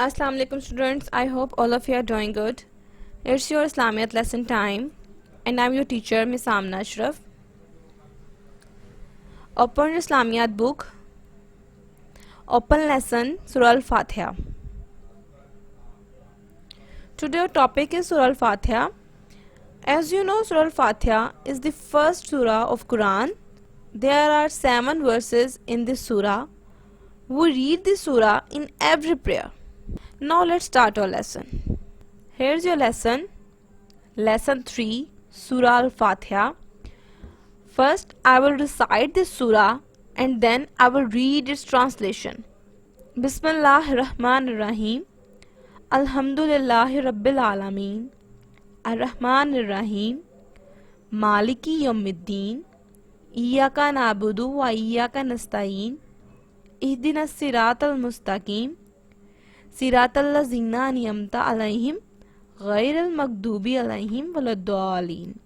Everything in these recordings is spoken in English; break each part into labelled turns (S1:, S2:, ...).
S1: Assalamu alaikum students, I hope all of you are doing good. It's your Islamiyat lesson time and I'm your teacher Miss Amna Ashraf. Open your Islamiyat book. Open lesson Surah Al-Fatiha. Today our topic is Surah Al-Fatiha. As you know, Surah Al-Fatiha is the first surah of Quran. There are 7 verses in this surah. We read this surah in every prayer. Now let's start our lesson. Here's your lesson. Lesson 3, Surah Al-Fatiha. First, I will recite this surah and then I will read its translation. Bismillahir Rahmanir Rahim. Alhamdulillahi Rabbil Alameen. Ar-Rahmanir Rahim. Maliki Yawmiddin. Iyyaka na'budu wa iyyaka nasta'in. Ihdinas siratal mustaqim. Siratal lazina an'amta alayhim ghayril maghdubi alayhim waladdallin.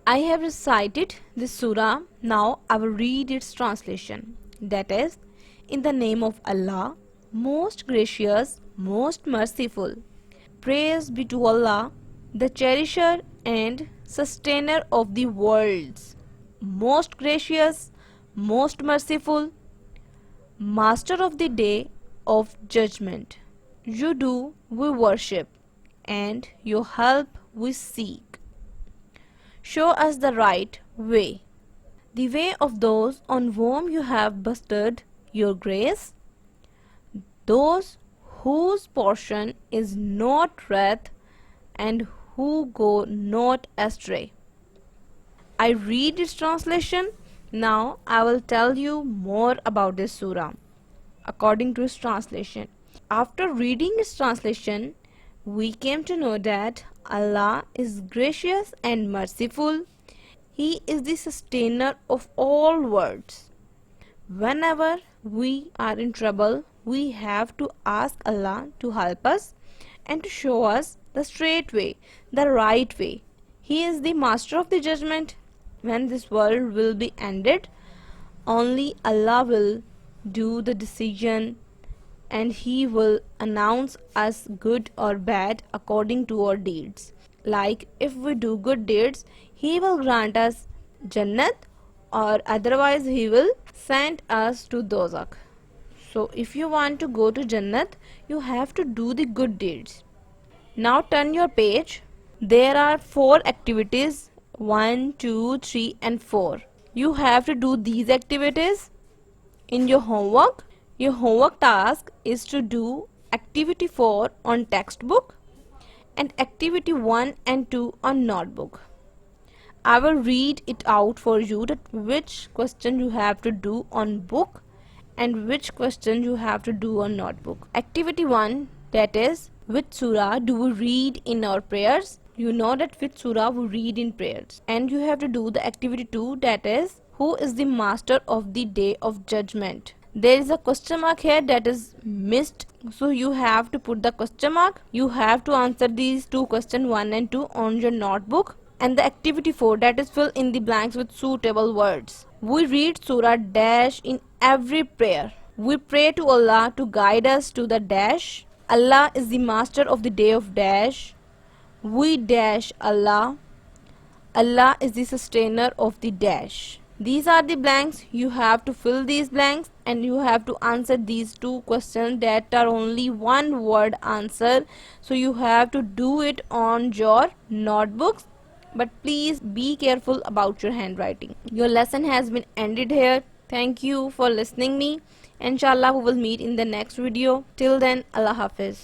S1: I have recited this surah. Now I will read its translation. That is, in the name of Allah, most gracious, most merciful. Praise be to Allah, the cherisher and sustainer of the worlds. Most gracious, most merciful, master of the day of judgment. You do we worship, and your help we seek. Show us the right way, the way of those on whom you have bestowed your grace, those whose portion is not wrath and who go not astray. I read its translation. Now I will tell you more about this surah according to its translation. After reading its translation, we came to know that Allah is gracious and merciful. He is the sustainer of all worlds. Whenever we are in trouble, we have to ask Allah to help us and to show us the straight way, the right way. He is the master of the judgment. When this world will be ended, only Allah will do the decision and He will announce us good or bad according to our deeds. Like if we do good deeds, He will grant us Jannat, or otherwise He will send us to Dozakh. So if you want to go to Jannat, you have to do the good deeds. Now turn your page. There are 4 activities, 1, 2, 3 and 4. You have to do these activities in your homework. Your homework task is to do activity 4 on textbook and activity 1 and 2 on notebook. I will read it out for you that which question you have to do on book and which question you have to do on notebook. Activity 1, that is, which surah do we read in our prayers? You know that which surah we read in prayers. And you have to do the activity 2, that is, who is the master of the day of judgment? There is a question mark here that is missed, so you have to put the question mark. You have to answer these 2 questions 1 and 2 on your notebook. And the activity 4, that is, fill in the blanks with suitable words. We read surah dash in every prayer. We pray to Allah to guide us to the dash. Allah is the master of the day of dash. We dash Allah. Allah is the sustainer of the dash. These are the blanks. You have to fill these blanks and you have to answer these 2 questions that are only one word answer. So you have to do it on your notebooks. But please be careful about your handwriting. Your lesson has been ended here. Thank you for listening me. Inshallah we will meet in the next video. Till then, Allah Hafiz.